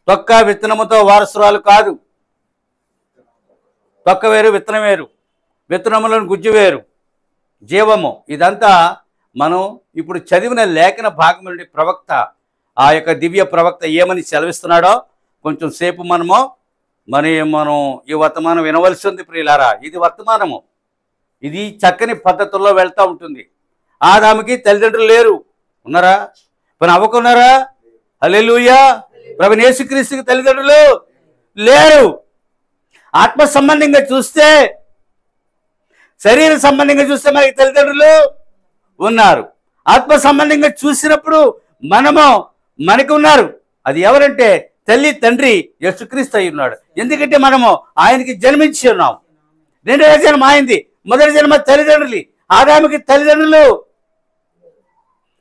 తొక్క విత్తనముతో వారసురాలు కాదు. తొక్క వేరు, విత్తనం వేరు. విత్తనములను గుజ్జు వేరు, జీవము. ఇదంతా మనం ఇప్పుడు చదివిన లేఖన భాగం నుండి ప్రవక్త, ఆ యొక్క దివ్య ప్రవక్త ఏమని సెలవిస్తున్నాడో కొంచెం సేపు మనం ఈ వర్తమానం వినవలసి ఉంది ప్రియులారా. ఇది వర్తమానము, ఇది చక్కని పద్ధతుల్లో వెళ్తూ ఉంటుంది. ఆదాముకి తల్లిదండ్రులు లేరు, ఉన్నారా? పని అవ్వకున్నారా? హల్లెలూయా. ప్రభువైన యేసుక్రీస్తుకి తల్లిదండ్రులు లేరు. ఆత్మ సంబంధంగా చూస్తే, శరీర సంబంధంగా చూస్తే మనకి తల్లిదండ్రులు ఉన్నారు. ఆత్మ సంబంధంగా చూసినప్పుడు మనకు ఉన్నారు. అది ఎవరంటే తల్లి తండ్రి యేసుక్రీస్తు అయి ఉన్నాడు. ఎందుకంటే మనము ఆయనకి జన్మించి ఉన్నాం. రెండవ జన్మ ఆయనది, మొదటి జన్మ తల్లిదండ్రులు. ఆదాముకి తల్లిదండ్రులు,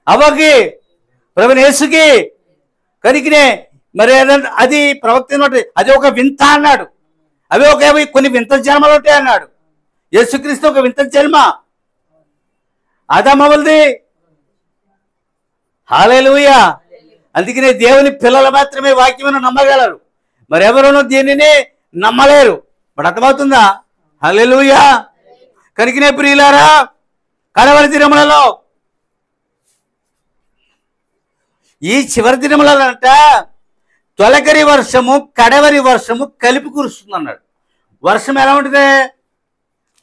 అవ్వకి, ప్రభువైన యేసుకి. కనుకనే మరి అది ప్రవక్త అది ఒక వింత అన్నాడు. అవి కొన్ని వింత జన్మలు ఉంటాయి అన్నాడు. యేసుక్రీస్తు ఒక వింత జన్మ, ఆదామవల్ది. హల్లెలూయా. అందుకనే దేవుని పిల్లలు మాత్రమే వాక్యమును నమ్మగలరు, మరి ఎవరునూ దీనిని నమ్మలేరు. మరి అర్థమవుతుందా? హల్లెలూయా. కనుకనే ప్రియులారా, కడవరి దినములలో, ఈ చివరి దినములలో అంట తొలకరి వర్షము కడవరి వర్షము కలిపి కురుస్తుంది అన్నాడు. వర్షం ఎలా ఉంటుంది?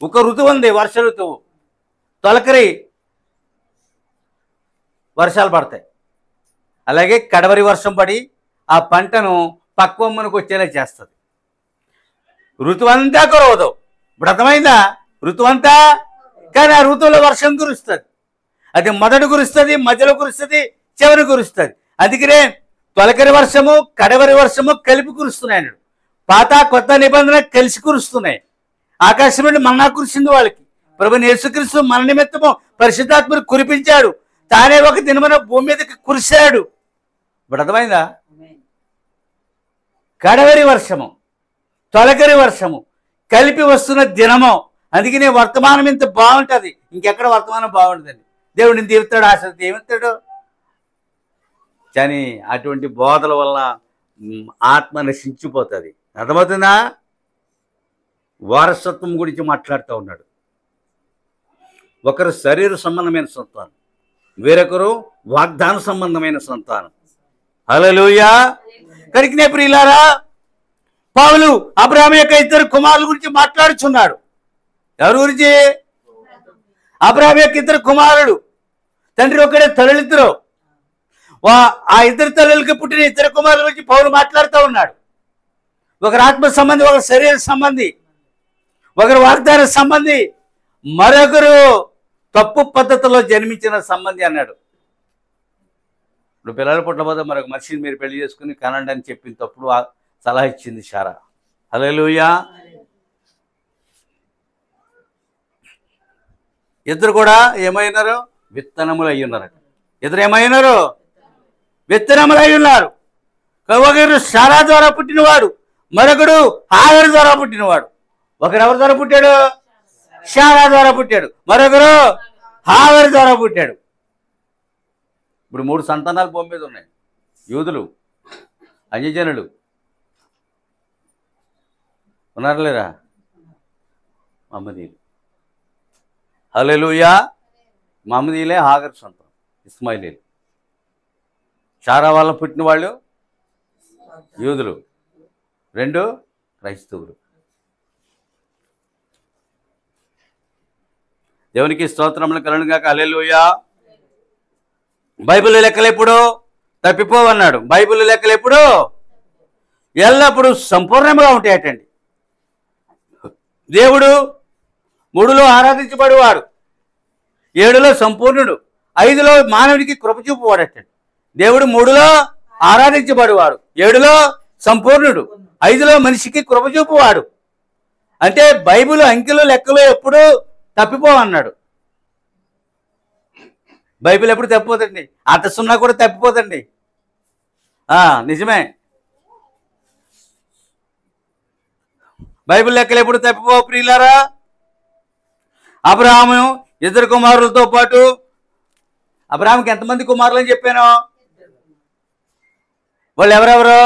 ఒక ఋతువు ఉంది, వర్ష ఋతువు. తొలకరి వర్షాలు పడతాయి, అలాగే కడవరి వర్షం పడి ఆ పంటను పక్వమ్మనికి వచ్చేలా చేస్తుంది. ఋతువు అంతా కురవదు. ఇప్పుడు అర్థమైందా? ఋతువు అంతా, కానీ ఆ ఋతువులో వర్షం కురుస్తుంది. అది మొదట కురుస్తుంది, మధ్యలో కురుస్తుంది, చివరి కురుస్తుంది. అందుకనే తొలకరి వర్షము కడవరి వర్షము కలిపి కురుస్తున్నాయి అన్నాడు. పాత కొత్త నిబంధన కలిసి కురుస్తున్నాయి. ఆకాశం నుండి మన్నా కురిసింది వాళ్ళకి. ప్రభువైన యేసుక్రీస్తు మన నిమిత్తము పరిశుద్ధాత్మను కురిపించాడు. తానే ఒక దినమున భూమి మీదకి కురిశాడు. ఇప్పుడు అర్థమైందా? కడవరి వర్షము తొలకరి వర్షము కలిపి వస్తున్న దినము. అందుకనే వర్తమానం ఇంత బాగుంటుంది, ఇంకెక్కడ వర్తమానం బాగుంటుందండి. దేవుడిని దీవుతాడు, ఆశ ఏమిస్తాడు. కానీ అటువంటి బోధల వల్ల ఆత్మ నశించిపోతుంది. అర్థమవుతుందా? వారసత్వం గురించి మాట్లాడుతూ ఉన్నాడు. ఒకరు శరీర సంబంధమైన సంతానం, వేరొకరు వాగ్దాన సంబంధమైన సంతానం. హల్లెలూయా. కనుకనే ప్రియులారా, పౌలు అబ్రాహాము యొక్క ఇద్దరు కుమారుల గురించి మాట్లాడుచున్నాడు. ఎవరి గురించి? అబ్రాహాము యొక్క ఇద్దరు కుమారుడు, తండ్రి ఒకడే, తల్లిద్దరు. ఆ ఇద్దరు తల్లులకి పుట్టిన ఇద్దరు కుమారుల గురించి పౌలు మాట్లాడుతూ ఉన్నాడు. ఒకరు ఆత్మ సంబంధి, ఒకరు శరీర సంబంధి, ఒకరు వాగ్దాన సంబంధి, మరొకరు తప్పు పద్ధతిలో జన్మించిన సంబంధి అన్నాడు. ఇప్పుడు పిల్లలు పుట్టబోతే మరొక మనిషిని మీరు పెళ్లి చేసుకుని కనండి అని చెప్పిన తప్పుడు సలహా ఇచ్చింది శారా. హల్లెలూయా. ఇద్దరు కూడా ఏమైనారు? విత్తనములు అయి ఉన్నారట. ఇద్దరు ఏమైనారు? విత్తనములు అయి ఉన్నారు. ఒకరు శారా ద్వారా పుట్టినవాడు, మరొకడు హాగరు ద్వారా పుట్టినవాడు. ఒకరు ఎవరి ద్వారా పుట్టాడు? శారా ద్వారా పుట్టాడు, మరొకరు హాగరు ద్వారా పుట్టాడు. ఇప్పుడు 3 సంతానాలు భూమి మీద ఉన్నాయి. యూదులు, అన్యజనులు ఉన్నారా లేరా? మహమ్మదీయులు. హల్లెలూయా. మహమ్మదీయులే హాగరు సంతానం, ఇస్మాయిలీలు. శారా వాళ్ళ పుట్టిన వాళ్ళు యూదులు, 2 క్రైస్తవులు. దేవునికి స్తోత్రములు కలుగునుగాక. హల్లెలూయా. బైబిల్ లెక్కలు ఎప్పుడు తప్పిపోవన్నాడు. బైబిల్ లెక్కలు ఎప్పుడు ఎల్లప్పుడూ సంపూర్ణంగా ఉంటాయటండి. దేవుడు 3లో ఆరాధించబడేవాడు, 7లో సంపూర్ణుడు, 5లో మానవుడికి కృప చూపువాడటండి. దేవుడు 3లో ఆరాధించబడేవాడు, 7లో సంపూర్ణుడు, 5లో మనిషికి కృప చూపువాడు. అంటే బైబిల్ అంకెలు లెక్కలు ఎప్పుడు తప్పిపోవన్నాడు. బైబిల్ ఎప్పుడు తప్పిపోతండి. అంత సున్నా కూడా తప్పిపోతండి. నిజమే. బైబిల్ లెక్కలు ఎప్పుడు తప్పిపోవు ప్రియులారా. అబ్రహాము ఇద్దరు కుమారులతో పాటు, అబ్రహాముకి ఎంతమంది కుమారులు అని చెప్పాను? వాళ్ళు ఎవరెవరు?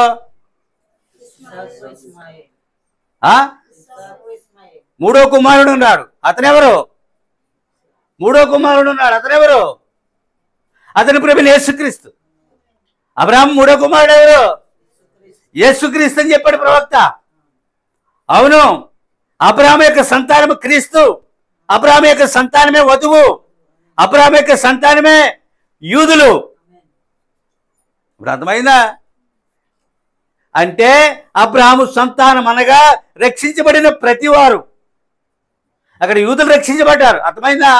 ఆ మూడో కుమారుడు ఉన్నాడు, అతనెవరు? మూడో కుమారుడు ఉన్నాడు, అతనెవరు? అతని ప్రభువు యేసుక్రీస్తు. అబ్రాహాము మూడో కుమారుడు ఎవరు? యేసుక్రీస్తు అని చెప్పాడు ప్రవక్త. అవును, అబ్రాహాము యొక్క సంతానము క్రీస్తు. అబ్రాహాము యొక్క సంతానమే వధువు. అబ్రాహాము యొక్క సంతానమే యూదులు. ఇప్పుడు అర్థమైందా? అంటే అబ్రాహాము సంతానం అనగా రక్షించబడిన ప్రతివారు. అక్కడ యూదులు రక్షించబడ్డారు, అర్థమైందా?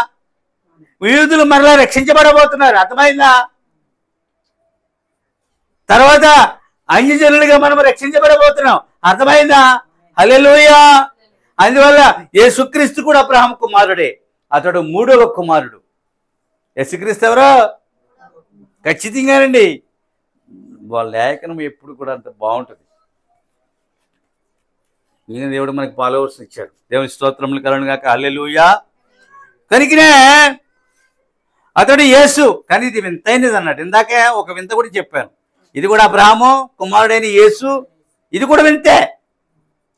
యూదులు మరలా రక్షించబడబోతున్నారు, అర్థమైందా? తర్వాత అన్యజనులుగా మనం రక్షించబడబోతున్నాం, అర్థమైందా? హల్లెలూయా. అందువల్ల యేసుక్రీస్తు కూడా అబ్రాహాము కుమారుడే. అతడు మూడవ కుమారుడు. యేసుక్రీస్తు ఎవరో? ఖచ్చితంగానండి. వాళ్ళ లేఖనం ఎప్పుడు కూడా అంత బాగుంటుంది. ఈయన దేవుడు మనకి ఫాలోవర్స్ ఇచ్చాడు. దేవుని స్తోత్రములు కలుగును గాక. హల్లెలూయా. కనుకనే అతడు యేసు. కానీ ఇది వింతైనది అన్నాడు. ఇందాకే ఒక వింత కూడా చెప్పాను. ఇది కూడా అబ్రాహాము కుమారుడైన యేసు, ఇది కూడా వింతే.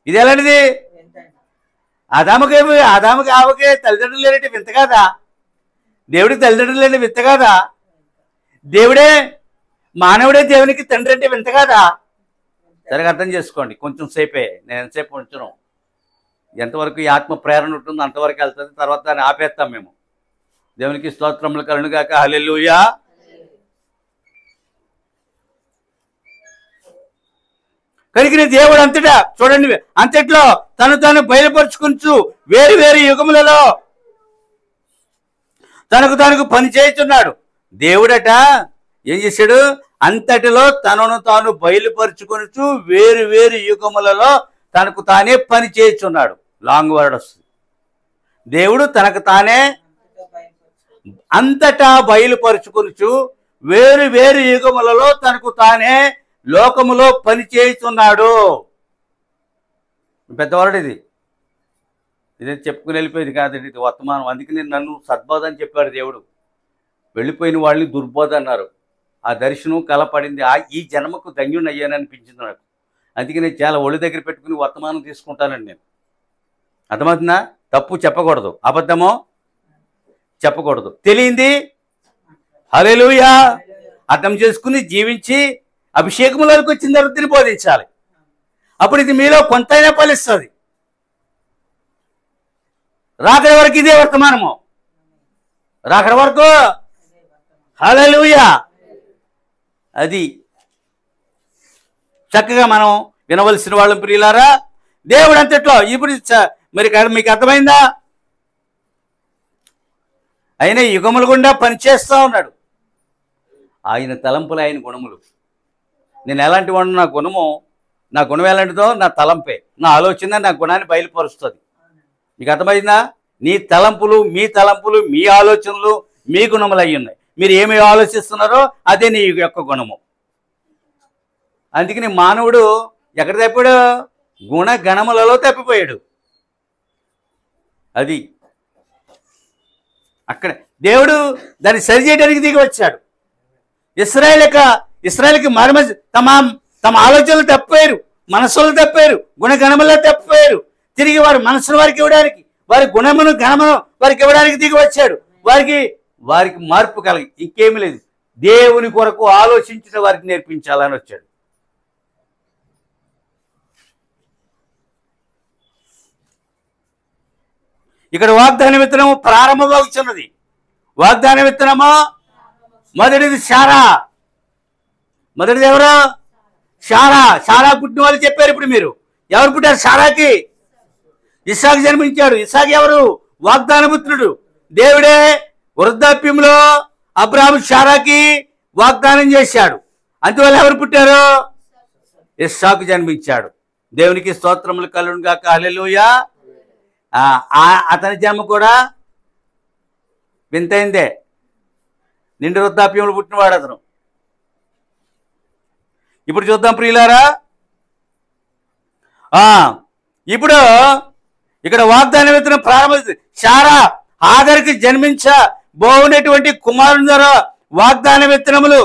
ఇది ఎలాంటిది? ఆదాముకి ఆవకే తల్లిదండ్రులు లేనట్టు వింత కాదా? దేవుడికి తల్లిదండ్రులు లేని వింత కాదా? దేవుడే మానవుడే దేవునికి తండ్రి అంటే వింత కాదా? సరిగా అర్థం చేసుకోండి. కొంచెం సేపే, నేను ఎంతసేపు ఉంచను. ఎంతవరకు ఈ ఆత్మ ప్రేరణ ఉంటుందో అంతవరకు వెళ్తుంది, తర్వాత దాన్ని ఆపేస్తాం మేము. దేవునికి స్తోత్రములు కలుగును గాక. హల్లెలూయా. కనుక దేవుడు అంతటా చూడండి, అంతట్లో తను తాను బయలుపరుచుకుంటూ వేరు వేరు యుగములలో తనకు తాను పని చేస్తున్నాడు. దేవుడట ఏం చేశాడు? అంతటిలో తనను తాను బయలుపరుచుకుంటూ వేరు వేరు యుగములలో తనకు తానే పని చేస్తున్నాడు. లాంగ్ వర్డ్ వస్తుంది. దేవుడు తనకు తానే అంతటా బయలుపరుచుకొనుచు వేరు వేరు యుగములలో తనకు తానే లోకములో పని చేస్తున్నాడు. పెద్దవాడు ఇది. ఇదే చెప్పుకుని వెళ్ళిపోయేది కాదండి, ఇది వర్తమానం. అందుకని నన్ను సద్బోధ అని చెప్పాడు దేవుడు. వెళ్ళిపోయిన వాళ్ళని దుర్బోధ అన్నారు. ఆ దర్శనం కలపడింది. ఈ జన్మకు ధన్యుని అయ్యాను అనిపించింది నాకు. అందుకే నేను చాలా ఒళ్ళు దగ్గర పెట్టుకుని వర్తమానం తీసుకుంటానండి నేను. అర్థమవుతుందా? తప్పు చెప్పకూడదు, అబద్ధమో చెప్పకూడదు. తెలియంది హల్లెలూయా అర్థం చేసుకుని జీవించి అభిషేకములకు వచ్చిన తర్వాత బోధించాలి. అప్పుడు ఇది మీలో కొంతైనా ఫలిస్తుంది. రాకడ వరకు ఇదే వర్తమానము, రాకడ వరకు హల్లెలూయా. అది చక్కగా మనం వినవలసిన వాళ్ళం ప్రియులారా. దేవుడు అంతట్లో ఇప్పుడు మరి మీకు అర్థమైందా? ఆయన యుగముల గుండా పనిచేస్తూ ఉన్నాడు. ఆయన తలంపులు ఆయన గుణములు. నేను ఎలాంటి వాడు? నా గుణం ఎలాంటిదో నా తలంపే, నా ఆలోచన నా గుణాన్ని బయలుపరుస్తుంది. మీకు అర్థమైందా? నీ తలంపులు, మీ ఆలోచనలు మీ గుణములు అయి ఉన్నాయి. మీరు ఏమి ఆలోచిస్తున్నారో అదే నీ యొక్క గుణము. అందుకని మానవుడు ఎక్కడ తప్పాడు? గుణగణములలో తప్పిపోయాడు. అది అక్కడ దేవుడు దాన్ని సరిచేయడానికి దిగి వచ్చాడు. ఇశ్రాయేలుకి తమ ఆలోచనలు తప్పారు, మనస్సులు తప్పారు, గుణగణములో తప్పారు. తిరిగి వారి మనసును వారికి ఇవ్వడానికి, వారి గుణమును గణమును వారికి ఇవ్వడానికి దిగి వచ్చాడు. వారికి మార్పు కలిగి ఇంకేమీ లేదు. దేవుని కొరకు ఆలోచించిన వారికి నేర్పించాలని వచ్చాడు. ఇక్కడ వాగ్దాన విత్తనము ప్రారంభమవుతున్నది. వాగ్దాన విత్తనము మొదటిది శారా. మొదటిది ఎవరు? శారా పుట్టిన వాళ్ళు చెప్పారు. ఇప్పుడు మీరు ఎవరు పుట్టారు? శారాకి ఇస్సాకు జన్మించాడు. ఇస్సాకు ఎవరు? వాగ్దాన పుత్రుడు. దేవుడే వృద్ధాప్యంలో అబ్రాహాము శారాకి వాగ్దానం చేశాడు. అందువల్ల ఎవరు పుట్టారు? ఇస్సాకు జన్మించాడు. దేవునికి స్తోత్రములు కలుగును గాక. హల్లెలూయా. అతని జన్మ కూడా వింతైందే. నిండు వృద్ధాప్యంలో పుట్టినవాడు అతను. ఇప్పుడు చూద్దాం ప్రియులారా. ఇప్పుడు ఇక్కడ వాగ్దాన విత్తనం ప్రారంభిస్తుంది. శారా ఆఖరికి జన్మించబోనటువంటి కుమారుని ద్వారా వాగ్దాన విత్తనములు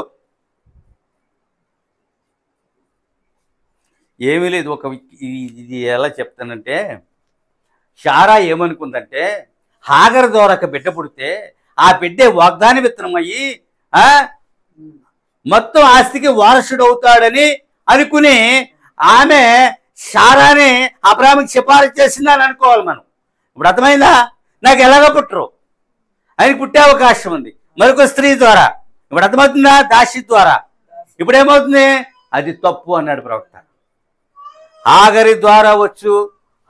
ఏమీ లేదు. ఇది ఎలా చెప్తానంటే, శారా ఏమనుకుందంటే హాగరు ద్వారా ఒక బిడ్డ పుడితే ఆ బిడ్డే వాగ్దాన విత్తనం అయ్యి మొత్తం ఆస్తికి వారసుడు అవుతాడని అనుకుని ఆమె శారాని అబ్రాహాముకి సిఫారసు చేసిందని అనుకోవాలి మనం. ఇప్పుడు అర్థమైందా? నాకు ఎలాగ పుట్టరు, ఆయన పుట్టే అవకాశం ఉంది మరొక స్త్రీ ద్వారా. ఇప్పుడు అర్థమవుతుందా? దాసి ద్వారా. ఇప్పుడు ఏమవుతుంది? అది తప్పు అన్నాడు ప్రవక్త. హాగరు ద్వారా వచ్చు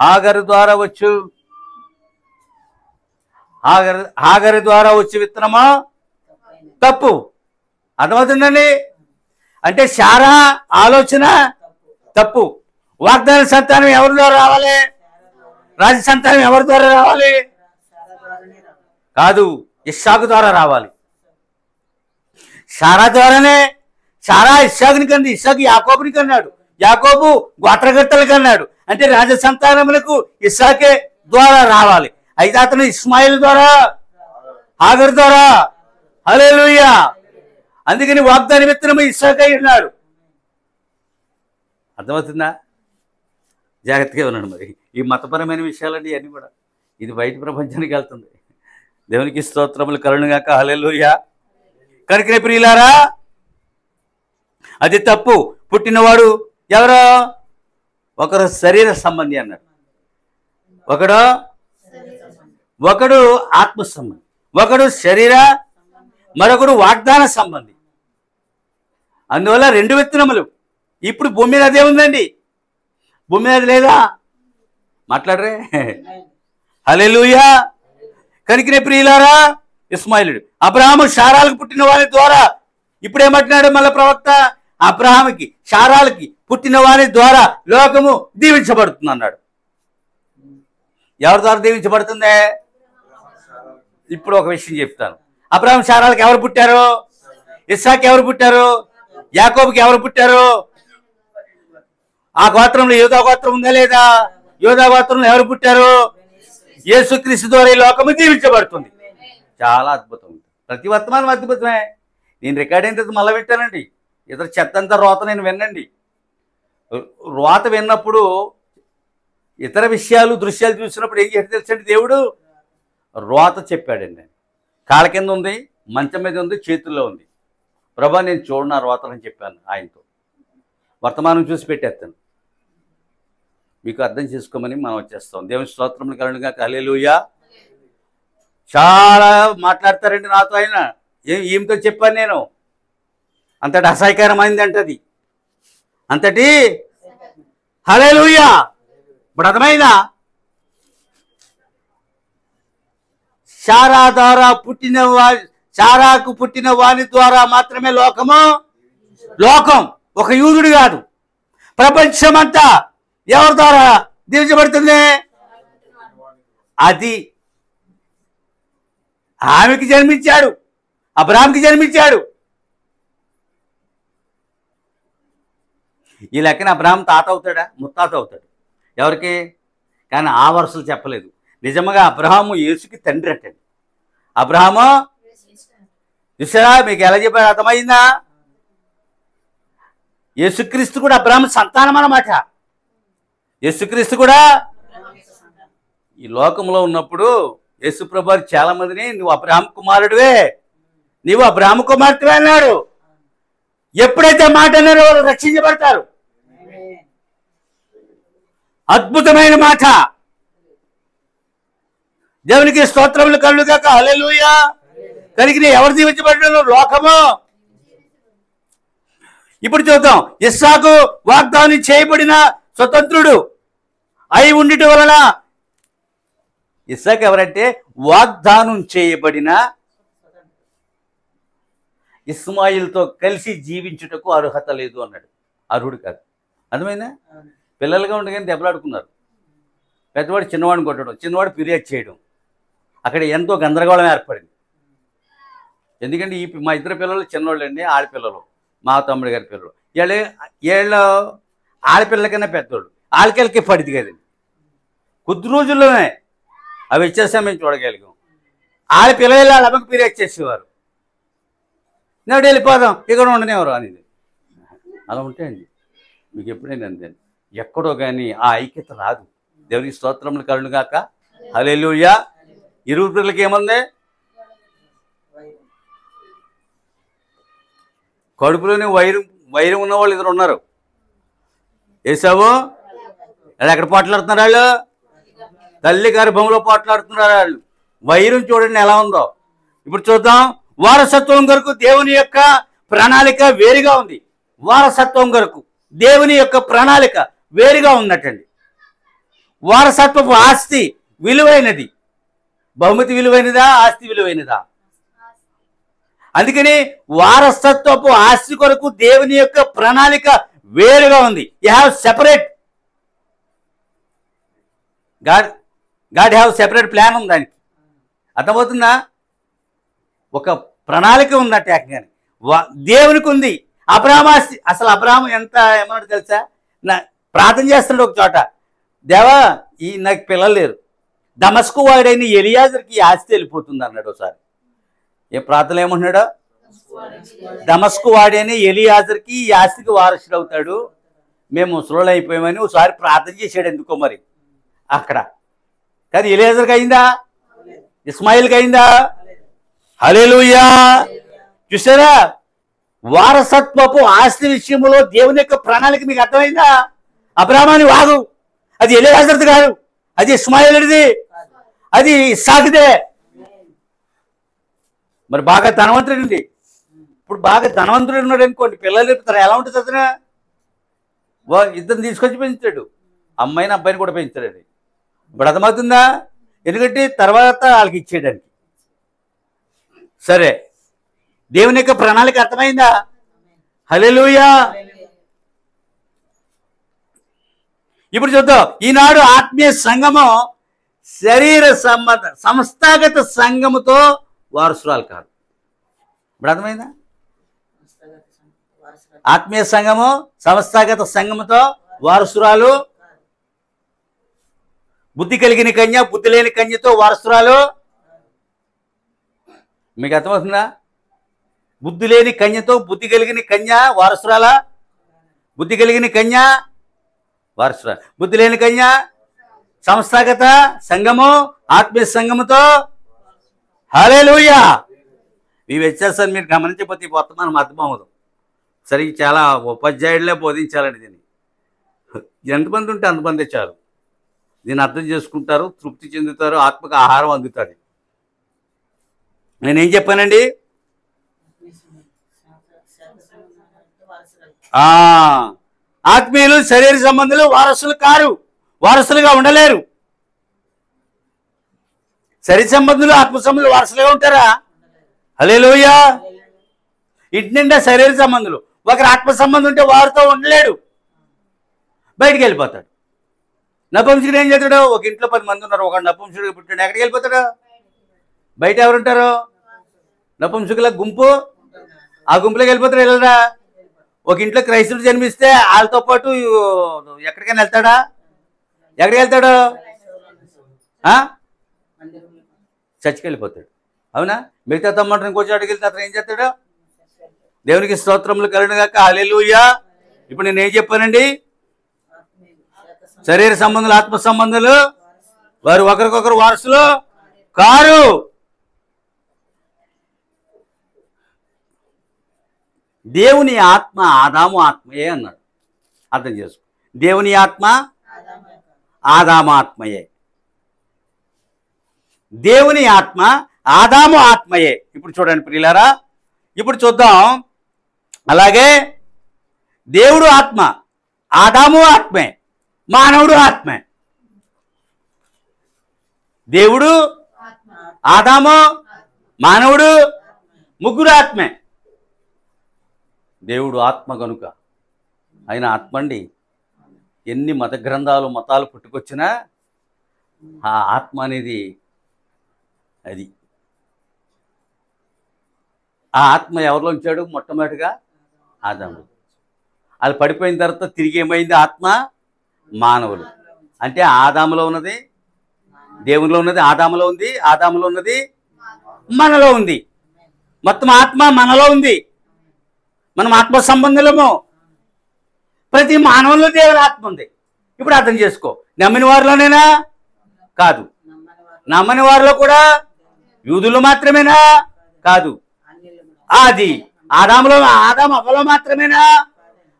హాగరు ద్వారా వచ్చి విత్తనమా తప్పు. అర్థమవుతుందండి? అంటే శారా ఆలోచన తప్పు. వాగ్దాన సంతానం ఎవరి ద్వారా రావాలి? రాజ సంతానం ఎవరి ద్వారా రావాలి? కాదు, ఇస్సాకు ద్వారా రావాలి. శారా ద్వారానే. శారా ఇస్సాకుని కన్నా, ఇస్సాకు యాకోబుని కన్నాడు, యాకోబు గోత్రకర్తలు కన్నాడు. అంటే రాజ సంతానములకు ఇస్సాకే ద్వారా రావాలి. అయితే అతను ఇస్మాయిల్ ద్వారా, హాగరు ద్వారా. హల్లెలూయా. అందుకని వాగ్దాన విత్తనము ఇస్సాకై ఉన్నాడు. అర్థమవుతుందా? జాగ్రత్తగా ఉన్నాడు. మరి ఈ మతపరమైన విషయాలండి అన్నీ కూడా, ఇది బయట ప్రపంచానికి వెళ్తుంది. దేవునికి స్తోత్రములు కలుగునుగాక. హల్లెలూయా. కనుకనే ప్రియులారా, అది తప్పు. పుట్టినవాడు ఎవరో? ఒకరు శరీర సంబంధి అన్నాడు, ఒకడు ఆత్మ సంబంధి, ఒకడు శరీర, మరొకడు వాగ్దాన సంబంధి. అందువల్ల రెండు విత్తనములు. ఇప్పుడు భూమి మీద అదే ఉందండి. భూమి మీద లేదా? మాట్లాడరే. హల్లెలూయా. కనుకనే ప్రియులారా, ఇస్మాయిలుడు అబ్రహాము శారాలకు పుట్టిన వారి ద్వారా. ఇప్పుడు ఏమంటున్నాడు మళ్ళీ ప్రవక్త? అబ్రహాముకి శారాలకి పుట్టిన వారి ద్వారా లోకము దీవించబడుతుంది అన్నాడు. ఎవరి ద్వారా దీవించబడుతుంది? ఇప్పుడు ఒక విషయం చెప్తాను. అబ్రహాం శారాలకు ఎవరు పుట్టారు? ఇస్సాకు ఎవరు పుట్టారు? యాకోబుకి ఎవరు పుట్టారు? ఆ గోత్రంలో యోధా గోత్రం ఉందా లేదా? యోధా గోత్రంలో ఎవరు పుట్టారు? యేసుక్రీస్తు ద్వారా ఈ లోకము దీవించబడుతుంది. చాలా అద్భుతం. ప్రతి వర్తమానం అద్భుతమే. నేను రికార్డ్ అయిన తర్వాత మళ్ళీ వింటానండి. ఇతర చెత్తంతా రోత నేను వినండి. రోత విన్నప్పుడు ఇతర విషయాలు దృశ్యాలు చూసినప్పుడు ఏం చేసి తెలుసండి? దేవుడు రోత చెప్పాడండి. కాళ్ళ కింద ఉంది, మంచం మీద ఉంది, చేతుల్లో ఉంది. ప్రభా నేను చూడను ఆ రోతలని చెప్పాను ఆయనతో. వర్తమానం చూసి పెట్టేస్తాను, మీకు అర్థం చేసుకోమని మనం వచ్చేస్తాం. దేవుని స్తోత్రములు కలుగునుగాక. హల్లెలూయా. చాలా మాట్లాడతారండి నాతో. ఆయన ఈమెతో చెప్పాను నేను. అంతటి అసహ్యకరమైంది అంటది, అంతటి. హల్లెలూయా. ఇప్పుడు అర్థమైందా? శారా ద్వారా శారాకు పుట్టిన వాని ద్వారా మాత్రమే లోకం ఒక యూదుడు కాదు, ప్రపంచమంతా ఎవరి ద్వారా దీవించబడుతుంది? అది ఆమెకి జన్మించాడు, అబ్రహాంకి జన్మించాడు. ఈ లెక్కన అబ్రహాం తాత అవుతాడా? ముత్తాత అవుతాడు. ఎవరికి? కానీ ఆ వరుసలు చెప్పలేదు. నిజంగా అబ్రహాము యేసుకి తండ్రి అట్టండి. అబ్రహాము చూసారా? మీకు ఎలా చెప్పాడు? అర్థమైందా? యేసుక్రీస్తు కూడా అబ్రహాము సంతానం అన్నమాట. యేసుక్రీస్తు కూడా ఈ లోకంలో ఉన్నప్పుడు యేసుప్రభు చాలా మందిని నువ్వు అబ్రహాం కుమారుడివే, నీవు అబ్రహాము కుమార్తెవే అన్నాడు. ఎప్పుడైతే మాట అన్నారో వాళ్ళు రక్షించబడతారు. అద్భుతమైన మాట. దేవునికి స్తోత్రములు కలుగుగాక. హల్లెలూయా. కలిగి ఎవరు దీవించబడ్డారు? లోకము. ఇప్పుడు చూద్దాం. ఇస్సాకు వాగ్దానం చేయబడిన స్వతంత్రుడు అయి ఉండటం వలన, ఇస్సాకు ఎవరంటే వాగ్దానం చేయబడిన ఇస్మాయిల్తో కలిసి జీవించుటకు అర్హత లేదు అన్నాడు. అర్హుడు కాదు. అర్థమైందా? పిల్లలుగా ఉండగానే దెబ్బలాడుకున్నారు. పెద్దవాడు చిన్నవాడిని కొట్టడం, చిన్నవాడు ఫిర్యాదు చేయడం. అక్కడ ఎంతో గందరగోళం ఏర్పడింది. ఎందుకంటే మా ఇద్దరు పిల్లలు చిన్నవాళ్ళు అండి, ఆడపిల్లలు, మా తమ్ముడి గారి పిల్లలు. వీళ్ళు ఆడపిల్లల కన్నా పెద్దోళ్ళు, ఆడపిల్లకి పడిది కదండి. కొద్ది రోజుల్లోనే అవి ఇచ్చేసాం, మేము చూడగలిగాం. ఆడపిల్లలు వాళ్ళ అమ్మకి ఫిర్యాదు చేసేవారు. నాడు వెళ్ళిపోదాం, ఇక్కడ ఉండనేవారు అనేది. అలా ఉంటాయండి. మీకు ఎప్పుడైనా అంతే. ఎక్కడో కానీ ఆ ఐక్యత రాదు. దేవునికి స్తోత్రములు కలుగుగాక. హల్లెలూయా. ఇరువురు పిల్లలకి ఏముంది? కడుపులోనే వైరం ఉన్న వాళ్ళు ఇద్దరు ఉన్నారు. ఏసావు వాళ్ళు ఎక్కడ పోట్లాడుతున్నారు? వాళ్ళు తల్లి గర్భంలో పోట్లాడుతున్నారు. వాళ్ళు వైరం చూడండి ఎలా ఉందో. ఇప్పుడు చూద్దాం. వారసత్వం కొరకు దేవుని యొక్క ప్రణాళిక వేరుగా ఉంది. వారసత్వం కొరకు దేవుని యొక్క ప్రణాళిక వేరుగా ఉన్నట్టండి. వారసత్వపు ఆస్తి విలువైనది. బహుమతి విలువైనదా? ఆస్తి విలువైనదా? అందుకని వారసత్వపు ఆస్తి కొరకు దేవుని యొక్క ప్రణాళిక వేరుగా ఉంది. You have separate God have separate plan ఉంది దానికి. అర్థమవుతుందా? ఒక ప్రణాళిక ఉందట ఏకంగానే దేవునికి ఉంది. అబ్రాహాము ఆస్తి, అసలు అబ్రాహాము ఎంత ఏమన్నాడు తెలుసా? ప్రార్థన చేస్తున్నాడు ఒక చోట, దేవా నాకు పిల్లలు లేరు, దమస్కు వాడైన ఎలియాజర్కి ఈ ఆస్తి వెళ్ళిపోతుంది అన్నాడు. ఒకసారి ఏ ప్రార్థన ఏమంటున్నాడు? దమస్కు వాడైన ఎలియాజర్కి ఈ ఆస్తికి వారసుడు అవుతాడు, మేము ముసలోళ్ళు అయిపోయామని ఒకసారి ప్రార్థన చేశాడు. ఎందుకో మరి అక్కడ. కానీ ఎలియాజర్కి అయిందా? ఇస్మాయిల్కి అయిందా? హల్లెలూయా. చూసారా? వారసత్వపు ఆస్తి విషయంలో దేవుని యొక్క ప్రణాళిక మీకు అర్థమైందా? అబ్రాహాము వాగు, అది ఎలియాజర్ది కాదు, అది ఇస్మాయిల్ది, అది ఇస్సాకుదే. మరి బాగా ధనవంతుడు. ఇప్పుడు బాగా ధనవంతుడు ఉన్నాడు అనుకోండి, పిల్లలు చెప్తారు ఎలా ఉంటుంది అతను? ఇద్దరిని తీసుకొచ్చి పెంచాడు, అమ్మాయిని అబ్బాయిని కూడా పెంచాడండి. ఇప్పుడు అర్థమవుతుందా? ఎందుకంటే తర్వాత వాళ్ళకి ఇచ్చేయడానికి. సరే, దేవుని యొక్క ప్రణాళిక అర్థమైందా? హల్లెలూయా. ఇప్పుడు చూద్దాం. ఈనాడు ఆత్మీయ సంఘము శరీర సంస్థాగత సంఘముతో వారసురాలు కాదు. ఇప్పుడు అర్థమైందా? ఆత్మీయ సంఘము సంస్థాగత సంఘముతో వారసురాలు. బుద్ధి కలిగిన కన్య బుద్ధి లేని కన్యతో వారసురాలు. మీకు అర్థమవుతుందా? బుద్ధి లేని కన్యతో బుద్ధి కలిగిన కన్య వారసురాలా? బుద్ధి కలిగిన కన్య వారసురాలు. బుద్ధి లేని కన్య సంస్థాగత సంఘము ఆత్మీయ సంఘముతో. హల్లెలూయా. ఈ వ్యత్యాసాన్ని మీరు గమనించకపోతే వర్తమానం అర్థమవుదు. సరే, చాలా ఉపాధ్యాయులే బోధించాలండి దీన్ని. ఎంతమంది ఉంటే అంతమంది చాలు. దీన్ని అర్థం చేసుకుంటారు, తృప్తి చెందుతారు, ఆత్మకు ఆహారం అందుతుంది. నేనేం చెప్పానండి? ఆత్మీయులు శరీర సంబంధులు వారసులు కారు, వారసులుగా ఉండలేరు. శరీర సంబంధులు ఆత్మ సంబంధులు వారసులుగా ఉంటారా? హల్లెలూయా. ఇంటి నిండా శరీర సంబంధులు. ఒకరు ఆత్మ సంబంధం ఉంటే వారితో ఉండలేడు, బయటికి వెళ్ళిపోతాడు. నపుంసకుడు ఏం చేస్తాడు? ఒక ఇంట్లో 10 మంది ఉన్నారు, ఒక నపుంసకుడికి పుట్టాడు, ఎక్కడికి వెళ్ళిపోతాడు? బయట ఎవరుంటారు? నపుంసకుల గుంపు. ఆ గుంపులోకి వెళ్ళిపోతాడు. వెళ్ళరా? ఒక ఇంట్లో క్రైస్తవుడు జన్మిస్తే వాళ్ళతో పాటు ఎక్కడికైనా వెళ్తాడా? ఎక్కడికి వెళ్తాడు? చర్చికి వెళ్ళిపోతాడు. అవునా? మిగతా తమ్మంటారు ఇంకో చోటుకి వెళ్తే అతను ఏం చేస్తాడు? దేవునికి స్తోత్రములు కలుగుగాక. హల్లెలూయా. ఇప్పుడు నేను ఏం చెప్పానండి? శరీర సంబంధులు ఆత్మ సంబంధులు వారు ఒకరికొకరు వారసులు కారు. దేవుని ఆత్మ ఆదాము ఆత్మయే అన్నాడు. అర్థం చేసుకో. దేవుని ఆత్మ ఆదాము ఆత్మయే. దేవుని ఆత్మ ఆదాము ఆత్మయే. ఇప్పుడు చూడండి ప్రియులారా, ఇప్పుడు చూద్దాం. అలాగే దేవుడు ఆత్మ, ఆదాము ఆత్మే, మానవుడు ఆత్మే. దేవుడు, ఆదాము, మానవుడు ముగ్గురు ఆత్మే. దేవుడు ఆత్మ కనుక ఆయన ఆత్మ అండి. ఎన్ని మత గ్రంథాలు మతాలు పుట్టుకొచ్చినా ఆ ఆత్మ అనేది అది. ఆ ఆత్మ ఎవరిలో ఉంచాడు? మొట్టమొదటిగా ఆదాము. అది పడిపోయిన తర్వాత తిరిగి ఏమైంది? ఆత్మ మానవులు. అంటే ఆదాములో ఉన్నది దేవునిలో ఉన్నది ఆదాములో ఉంది, ఆదాములో ఉన్నది మనలో ఉంది. మొత్తం ఆత్మ మనలో ఉంది. మనం ఆత్మ సంబంధులము. ప్రతి మానవుల్లో దేవుని ఆత్మ ఉంది. ఇప్పుడు అర్థం చేసుకో. నమ్మిన వారిలోనేనా? కాదు. నమ్మని వారిలో కూడా యూదులు మాత్రమేనా? కాదు. అది ఆదాము అవ్వలో మాత్రమేనా?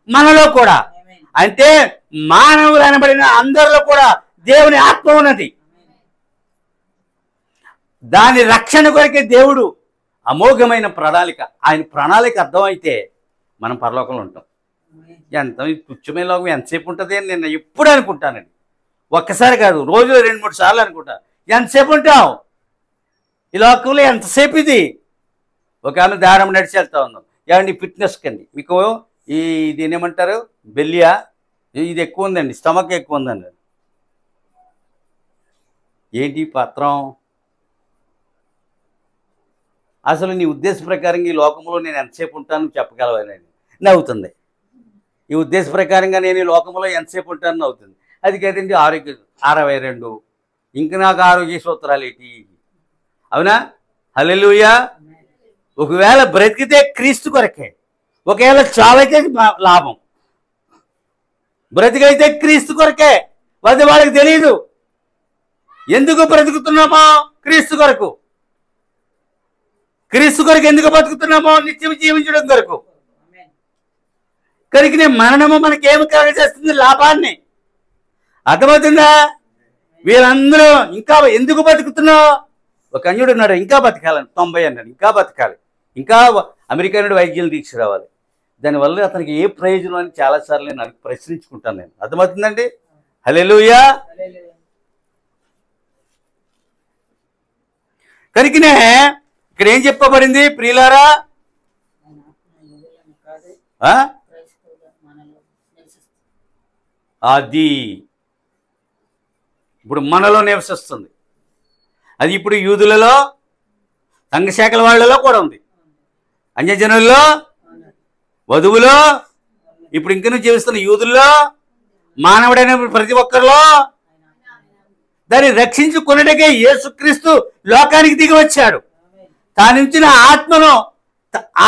మనలో కూడా. అంటే మానవులు అనబడిన అందరిలో కూడా దేవుని ఆత్మ ఉన్నది. దాని రక్షణ కొరకే దేవుడు అమోఘమైన ప్రణాళిక. ఆయన ప్రణాళిక అర్థమైతే మనం పరలోకంలో ఉంటాం. ఎంత తుచ్చమైన లోకం ఎంతసేపు ఉంటుంది అని నేను ఎప్పుడు అనుకుంటానండి. ఒక్కసారి కాదు, రోజులో 2-3 సార్లు అనుకుంటా. ఎంతసేపు ఉంటావు ఈ లోకంలో? ఎంతసేపు ఇది? ఒక ఆమె దారం నడిచి వెళ్తా ఉన్నాం. ఏమండి ఫిట్నెస్ కండి మీకు దీని ఏమంటారు, బెల్లియా, ఇది ఎక్కువ ఉందండి, స్టమక్ ఎక్కువ ఉందండి. ఏంటి పత్రం? అసలు నీ ఉద్దేశ ప్రకారంగా ఈ లోకంలో నేను ఎంతసేపు ఉంటాను చెప్పగలవని నవ్వుతుంది. ఈ ఉద్దేశ ప్రకారంగా నేను ఈ లోకంలో ఎంతసేపు ఉంటాను నవ్వుతుంది. అది కదండి 62. ఇంక నాకు ఆరోగ్య సూత్రాలు ఏంటి? అవునా? హల్లెలూయా. ఒకవేళ బ్రతికితే క్రీస్తు కొరకే, ఒకవేళ చావైతే లాభం. బ్రతికైతే క్రీస్తు కొరకే. అది వాళ్ళకి తెలియదు. ఎందుకు బ్రతుకుతున్నామో క్రీస్తు కొరకు. క్రీస్తు కొరకు ఎందుకు బతుకుతున్నామో? నిత్యం జీవించడం కొరకు. కనుక మరణము మనకేమి కలగజేస్తుంది? లాభాన్ని. అర్థమవుతుందా? వీళ్ళందరూ ఇంకా ఎందుకు బతుకుతున్నావు? ఒక అన్యుడు ఉన్నాడు, ఇంకా బతకాలని 90 అన్నాడు. ఇంకా బతకాలి, ఇంకా అమెరికా నుండి వైద్యులు తీసుకురావాలి. దానివల్ల అతనికి ఏ ప్రయోజనం అని చాలాసార్లు నేను ప్రశ్నించుకుంటాను. నేను అర్థమవుతుందండి. హల్లెలూయా. కనుకనే ఇక్కడ ఏం చెప్పబడింది ప్రియులారా? అది ఇప్పుడు మనలో నివసిస్తుంది. అది ఇప్పుడు యూదులలో, సంఘశాఖల వాళ్ళలో కూడా ఉంది, అన్యజనుల్లో, వధువులో, ఇప్పుడు ఇంకనూ జీవిస్తున్న యూదుల్లో, మానవుడైన ప్రతి ఒక్కరిలో. దాన్ని రక్షించుకున్నట్టుగా యేసుక్రీస్తు లోకానికి దిగి వచ్చాడు. తానించిన ఆత్మను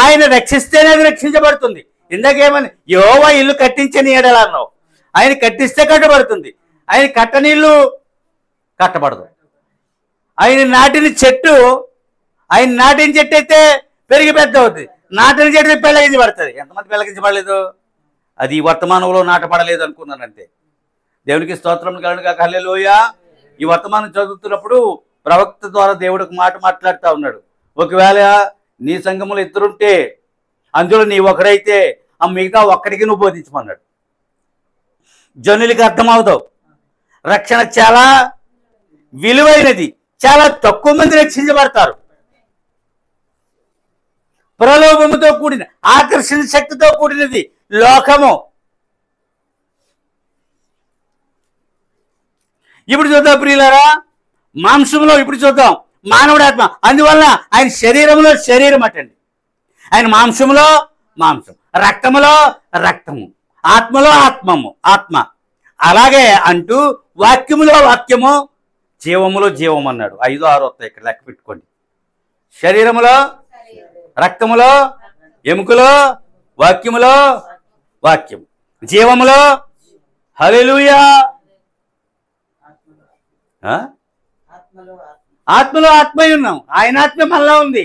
ఆయన రక్షిస్తేనే అది రక్షించబడుతుంది. ఇందాకేమని యెహోవా ఇల్లు కట్టించని ఎడల అన్నావు. ఆయన కట్టిస్తే కట్టబడుతుంది, ఆయన కట్టనీళ్ళు కట్టబడదు. ఆయన నాటిన చెట్టు, ఆయన నాటిన చెట్టు అయితే పెరిగి పెద్ద అవుతుంది, నాటిన చెట్టు పెళ్ళగించబడుతుంది. ఎంతమంది పెళ్ళగించబడలేదు? అది వర్తమానంలో నాటపడలేదు అనుకున్నాను అంతే. దేవునికి స్తోత్రం కలుగును గాక. హల్లెలూయా. ఈ వర్తమానం చదువుతున్నప్పుడు ప్రవక్త ద్వారా దేవుడు ఒక మాట మాట్లాడుతూ ఉన్నాడు. ఒకవేళ నీ సంఘంలో 2 ఉంటే అందులో నీ ఒకడైతే ఆ మిగతా ఒక్కడికి నువ్వు బోధించమన్నాడు. జనులకి అర్థమవుతావు. రక్షణ చాలా విలువైనది. చాలా తక్కువ మంది రక్షించబడతారు. ప్రలోభముతో కూడిన, ఆకర్షణ శక్తితో కూడినది లోకము. ఇప్పుడు చూద్దాం ప్రియులారా, మాంసంలో ఇప్పుడు చూద్దాం మానవుడి ఆత్మ. అందువల్ల ఆయన శరీరంలో శరీరం అటండి, ఆయన మాంసంలో మాంసం, రక్తములో రక్తము, ఆత్మలో ఆత్మ. అలాగే అంటూ వాక్యములో వాక్యము, జీవములో జీవం అన్నాడు. 5, 6 వస్తాయి ఇక్కడ, లెక్క పెట్టుకోండి. శరీరములో, రక్తములో, ఎముకలో, వాక్యములో వాక్యం, జీవములో. హల్లెలూయా. ఆత్మలో ఆత్మై ఉన్నాం. ఆయన ఆత్మ మనలో ఉంది.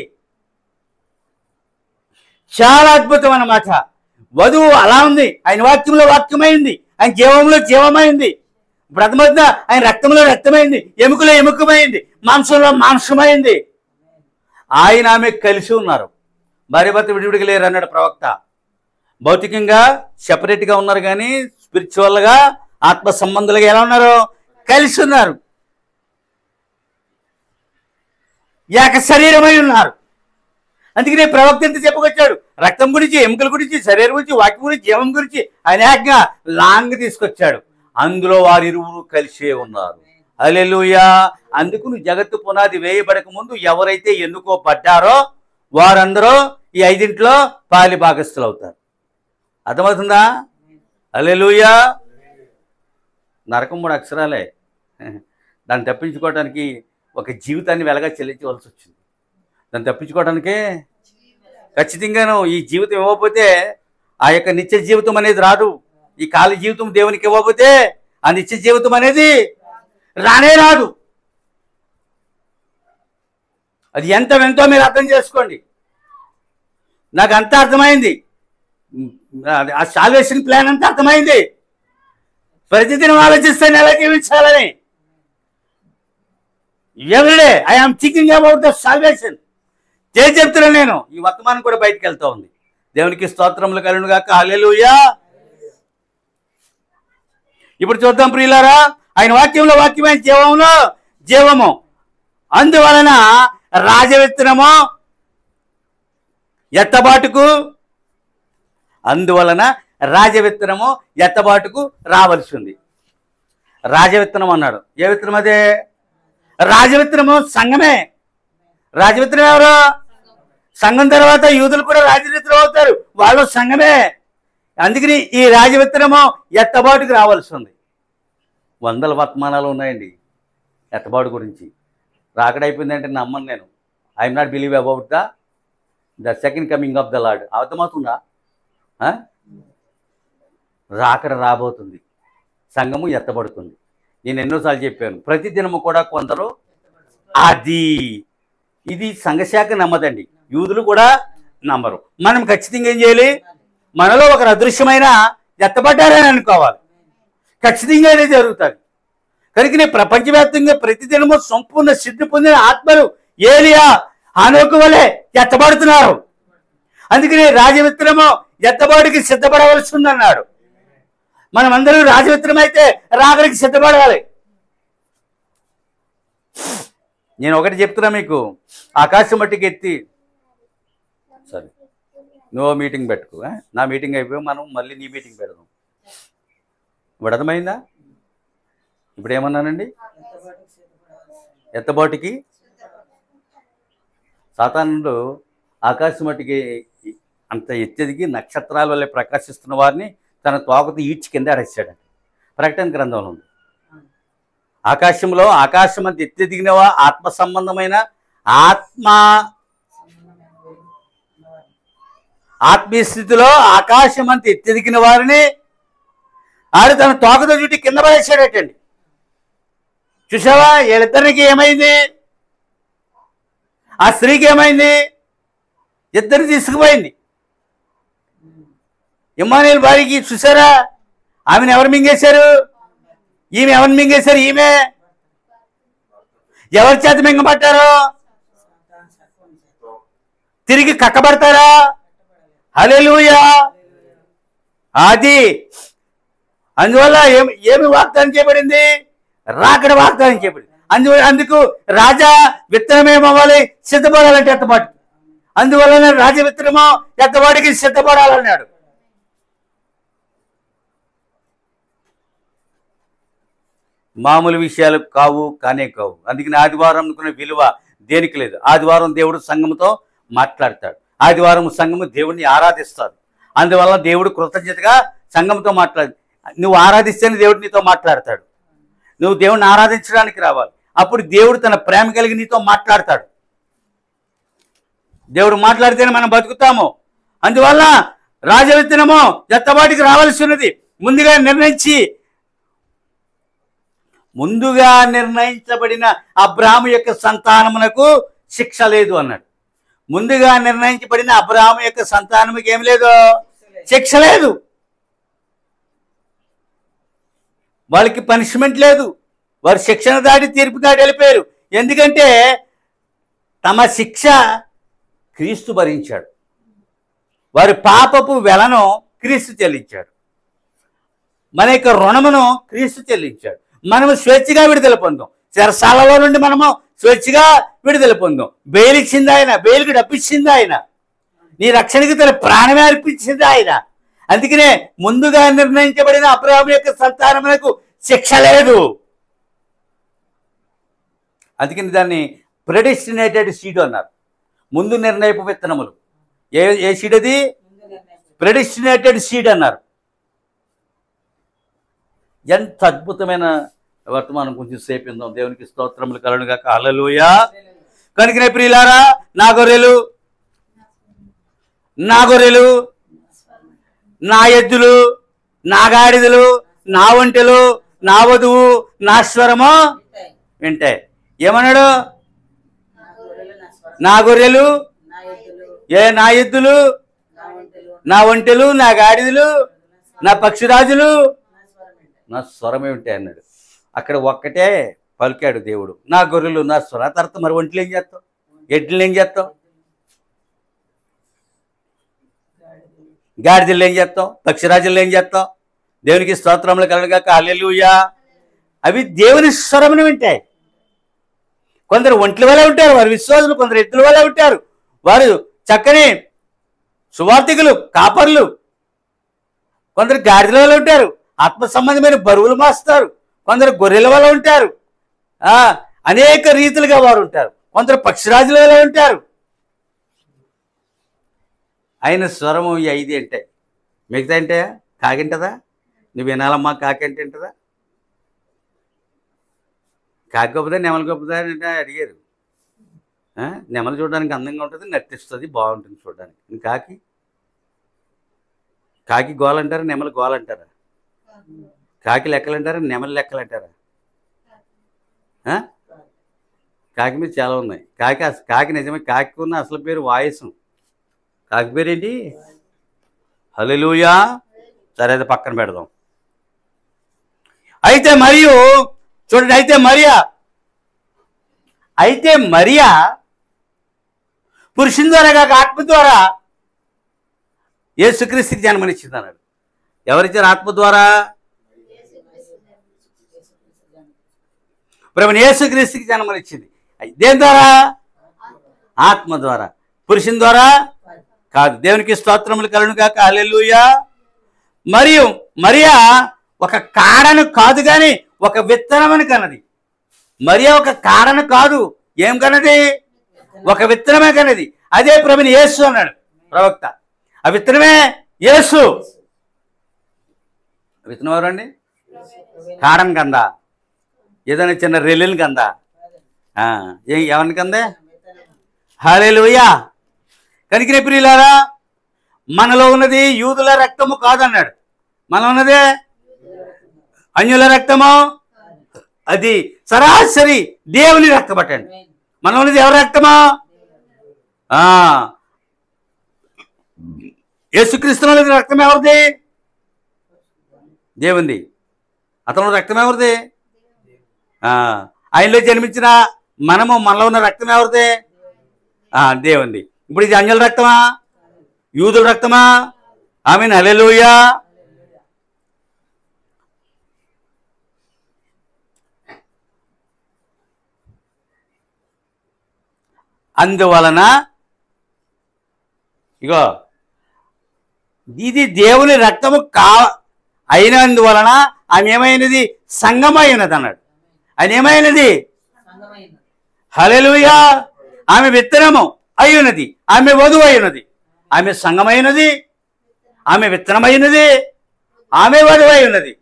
చాలా అద్భుతం అన్నమాట. వధువు అలా ఉంది, ఆయన వాక్యంలో వాక్యమైంది, ఆయన జీవంలో జీవమైంది. బ్రతమద్ద ఆయన రక్తంలో రక్తమైంది, ఎముకలో ఎముకమైంది, మాంసంలో మాంసమైంది. ఆయన ఆమె కలిసి ఉన్నారు. భార్య భర్త విడివిడిగా లేరు అన్నాడు ప్రవక్త. భౌతికంగా సెపరేట్గా ఉన్నారు, కానీ స్పిరిచువల్గా ఆత్మ సంబంధులుగా ఎలా ఉన్నారు? కలిసి ఉన్నారు, ఏక శరీరమై ఉన్నారు. అందుకనే ప్రవక్త ఎంత చెప్పుకొచ్చాడు? రక్తం గురించి, ఎముకల గురించి, శరీరం గురించి, వాక్యం గురించి, జీవం గురించి ఆయన ఏకంగా లాంగ్ తీసుకొచ్చాడు. అందులో వారిరువురు కలిసే ఉన్నారు. హల్లెలూయా. అందుకు జగత్తు పునాది వేయబడక ముందు ఎవరైతే ఎన్నుకోబడ్డారో వారందరూ ఈ 5 పాలి భాగస్థులు అవుతారు. అర్థమవుతుందా? హల్లెలూయా. నరకం 3 అక్షరాలే. దాన్ని తప్పించుకోవడానికి ఒక జీవితాన్ని వెలగా చెల్లించవలసి వచ్చింది. దాన్ని తప్పించుకోవడానికే ఖచ్చితంగాను ఈ జీవితం ఇవ్వకపోతే ఆ యొక్క నిత్య జీవితం అనేది రాదు. ఈ కాలి జీవితం దేవునికి ఇవ్వకపోతే ఆ నిత్య జీవితం అనేది రానే రాదు. అది ఎంత వింతో మీరు అర్థం చేసుకోండి. నాకు అంతా అర్థమైంది. ఆ సాల్వేషన్ ప్లాన్ అంతా అర్థమైంది. ప్రతిదినం ఆలోచిస్తాను ఎలా జీవించాలని. Everyday I'm thinking about the salvation. చెప్తున్నాను నేను. ఈ వర్తమానం కూడా బయటకు వెళ్తా ఉంది. దేవునికి స్తోత్రములు కలుగును గాక. హల్లెలూయా. ఇప్పుడు చూద్దాం ప్రియులారా, ఆయన వాక్యంలో వాక్యమైన జీవంలో జీవము, అందువలన రాజవిత్తనము ఎత్తబాటుకు, అందువలన రాజవిత్తనము ఎత్తబాటుకు రావలసి ఉంది. రాజవిత్తనం అన్నాడు. ఏ విత్తనం అదే? రాజవిత్తనము సంఘమే. రాజవిత్తనం ఎవరు? సంఘం తర్వాత యూదులు కూడా రాజవిత్తనం అవుతారు, వాళ్ళు సంఘమే. అందుకని ఈ రాజవిత్తనము ఎత్తబాటుకు రావాల్సి ఉంది. వందల వర్తమానాలు ఉన్నాయండి ఎత్తబాటు గురించి. రాకడైపోయిందంటే నమ్మను నేను. I'm not believe about the second coming of the lord. అర్థమవుతుందా? రాకడ రాబోతుంది, సంఘము ఎత్తబడుతుంది. నేను ఎన్నోసార్లు చెప్పాను, ప్రతిదినము కూడా కొందరు ఇది సంఘశాఖ నమ్మదండి, యూదులు కూడా నమ్మరు. మనం ఖచ్చితంగా ఏం చేయాలి? మనలో ఒకరు అదృశ్యమైన ఎత్తబడ్డారని అనుకోవాలి. ఖచ్చితంగా ఇదే జరుగుతుంది. కనుక ప్రపంచవ్యాప్తంగా ప్రతిదినము సంపూర్ణ సిద్ధి పొందిన ఆత్మలు ఏలియా హనోకు వలె ఎత్తబడుతున్నారు. అందుకని రాజవిత్తనము ఎత్తబాటుకి సిద్ధపడవలసి ఉందన్నాడు. మనం అందరూ రాజవిత్తనం అయితే రాకడికి సిద్ధపడాలి. నేను ఒకటి చెప్తున్నా మీకు, ఆకాశం మట్టికి ఎత్తి సరే నువ్వు మీటింగ్ పెట్టుకో, నా మీటింగ్ అయిపోయి మనం మళ్ళీ నీ మీటింగ్ పెడదాం. ఇప్పుడు అర్థమైందా? ఇప్పుడు ఏమన్నానండి? ఎత్తబాటుకి సాతానుడు ఆకాశం మట్టికి అంత ఎత్తెదిగి నక్షత్రాల వల్లే ప్రకాశిస్తున్న వారిని తన తోకతో ఈడ్చి కింద అడేశాడండి. ప్రకటన గ్రంథంలో ఉంది. ఆకాశం అంత ఎత్తెదిగినవా ఆత్మ సంబంధమైన ఆత్మీయ స్థితిలో ఆకాశం అంత ఎత్తెదిగిన వారిని ఆడు తన తోకతో చుట్టి కింద పడేసాడటండి. చూసావా? వీళ్ళిద్దరికి ఏమైంది? ఆ స్త్రీకి ఏమైంది? ఇద్దరు తీసుకుపోయింది. ఇమ్మానుయేలు భార్యకి చూసారా? ఆమెను ఎవరు మింగేశారు? ఈమె ఎవరిని మింగేశారు? ఈమె ఎవరి చేత మింగబట్టారు? తిరిగి కక్కబడతారా? హల్లెలూయా. అది అందువల్ల ఏమి వాగ్దానం చేయబడింది? రాకడ వాగ్దానం చేయబడింది. అందుకు రాజా విత్తనం ఏమవ్వాలి? సిద్ధపడాలంటే ఎత్తబాటు. అందువలన రాజ విత్తనము ఎత్తబాటుకి సిద్ధపడాలన్నాడు. మామూలు విషయాలు కానే కావు. అందుకని ఆదివారం అనుకున్న విలువ దేనికి లేదు. ఆదివారం దేవుడు సంఘముతో మాట్లాడతాడు. ఆదివారం సంఘము దేవుడిని ఆరాధిస్తాడు. అందువల్ల దేవుడు కృతజ్ఞతగా సంఘంతో నువ్వు ఆరాధిస్తేనే దేవుడు నీతో మాట్లాడతాడు. నువ్వు దేవుడిని ఆరాధించడానికి రావాలి. అప్పుడు దేవుడు తన ప్రేమ కలిగి నీతో మాట్లాడతాడు. దేవుడు మాట్లాడితేనే మనం బతుకుతాము. అందువల్ల రాజవిత్తనము ఎత్తబాటికి రావాల్సి ఉన్నది. ముందుగా నిర్ణయించబడిన అబ్రాహాము యొక్క సంతానమునకు శిక్ష లేదు అన్నాడు. ముందుగా నిర్ణయించబడిన అబ్రాహాము యొక్క సంతానముకి ఏం లేదు? శిక్ష లేదు. వాళ్ళకి పనిష్మెంట్ లేదు. వారు శిక్షణ దాటి తీర్పు దాటి వెళ్ళిపోయారు. ఎందుకంటే తమ శిక్ష క్రీస్తు భరించాడు. వారి పాపపు వెలను క్రీస్తు చెల్లించాడు. మన యొక్క రుణమును క్రీస్తు చెల్లించాడు. మనము స్వేచ్ఛగా విడుదల పొందాం. చెరసాలలో నుండి మనము స్వేచ్ఛగా విడుదల పొందాం. బెయిల్ ఇచ్చింది ఆయన, బెయిల్కి డబ్బిచ్చింది ఆయన, నీ రక్షణకి తన ప్రాణమే అర్పించింది ఆయన. అందుకనే ముందుగా నిర్ణయించబడిన అబ్రాహాము యొక్క సంతానమునకు శిక్ష లేదు. అందుకని దాన్ని ప్రెడిస్టినేటెడ్ సీడ్ అన్నారు. ముందు నిర్ణయపు విత్తనములు. ఏ సీడ్ అది? ప్రెడిస్టినేటెడ్ సీడ్ అన్నారు. ఎంత అద్భుతమైన వర్తమానం. కొంచెం సేపు ఇందాం. దేవునికి స్తోత్రములు కలుగును గాక. హల్లెలూయా. కనుకనే ప్రియులారా, నా గొర్రెలు, నా ఎద్దులు, నా గాడిదలు, నా ఒంటెలు, నా వధువు నా స్వరము వింటాయి. ఏమన్నాడు? నా గొర్రెలు నా ఎద్దులు నా ఒంటెలు నా గాడిదలు నా పక్షిరాజులు నా స్వరమే ఉంటాయి అన్నాడు. అక్కడ ఒక్కటే పలికాడు దేవుడు, నా గొర్రెలు నా స్వర. తర్వాత మరి ఒంటలు ఏం చేస్తావు? ఎడ్లు ఏం చేస్తావు? గాడిదలు ఏం చేస్తావు? పక్షిరాజులు ఏం చేస్తావు? దేవునికి స్తోత్రములు కలుగుగాక, హల్లెలూయా. అవి దేవుని స్వరమును వింటాయి. కొందరు ఒంట్ల వల్ల ఉంటారు, వారు విశ్వాసులు. కొందరు ఎద్దుల వల్ల ఉంటారు, వారు చక్కని సువార్థికులు, కాపర్లు. కొందరు గాడిదల వల్ల ఉంటారు, ఆత్మ సంబంధమైన బరువులు మోస్తారు. కొందరు గొర్రెల వల్ల ఉంటారు, అనేక రీతులుగా వారు ఉంటారు. కొందరు పక్షిరాజుల వల్ల ఉంటారు. ఆయన స్వరము ఈ 5 అంటే. మిగతా అంటే కాకింటదా? నువ్వు వినాలమ్మా కాకి అంటే వింటదా? కాకి గొప్పదా నెమలి గొప్పదా అంటే అడిగారు. నెమలి చూడడానికి అందంగా ఉంటుంది, నటిస్తుంది, బాగుంటుంది చూడడానికి. కాకి గోలంటారా, నెమలి గోలంటారా? కాకి లెక్కలు అంటారా, నెమలి లెక్కలు అంటారా? కాకి మీద చాలా ఉన్నాయి. కాకి నిజమే. కాకి ఉన్న అసలు పేరు వాయసం. కాకి పేరేంటి? హల్లెలూయా. సరే, అది పక్కన పెడదాం. అయితే మరియు చూడండి, అయితే మరియా పురుషుని ద్వారా కాక ఆత్మ ద్వారా యేసుక్రీస్తుకి జన్మనిచ్చింది అన్నాడు. ఎవరిచ్చారు? ఆత్మ ద్వారా. ప్రభువైన యేసుక్రీస్తుకి జన్మనిచ్చింది. దేని ద్వారా? ఆత్మ ద్వారా. పురుషుని ద్వారా కాదు. దేవునికి స్తోత్రములు కలుగును గాక, హల్లెలూయా. మరియు మరియా ఒక కాడను కాదు కానీ ఒక విత్తనమని కన్నది. మరియా ఒక కాడను కాదు, ఏం కన్నది? ఒక విత్తనమే కన్నది. అదే ప్రభువైన యేసు అన్నాడు ప్రవక్త. ఆ విత్తనమే యేసు. విత్తనం ఎవరండి? కాడను కందా? ఏదైనా చిన్న రెల్లుని కందా? ఎవరిని కందే? హల్లెలూయా. కనికిరే ప్రియులారా, మనలో ఉన్నది యూదుల రక్తము కాదన్నాడు. మనలో ఉన్నదే అన్యుల రక్తము. అది సరాసరి దేవుని రక్తమటండి. మనలో ఉన్నది ఎవరి రక్తమా? యేసుక్రీస్తులో రక్తం ఎవరిది? దేవుంది. అతను రక్తం ఎవరిది? ఆయనలో జన్మించిన మనలో ఉన్న రక్తం ఎవరిది? దేవుంది. ఇప్పుడు ఇది అన్యుల రక్తమా, యూదుల రక్తమా? ఆమేన్, హల్లెలూయా. అందువలన ఇగో ఇది దేవుని రక్తము అయినందువలన ఆమె ఏమైనది? సంగమైనది అన్నాడు. ఆయన ఏమైనది? హల్లెలూయా. ఆమె విత్తనము అయ్యున్నది, ఆమె వధువు అయినది. ఆమె సంగమైనది, ఆమె విత్తనమైనది, ఆమె వధువు అయినది.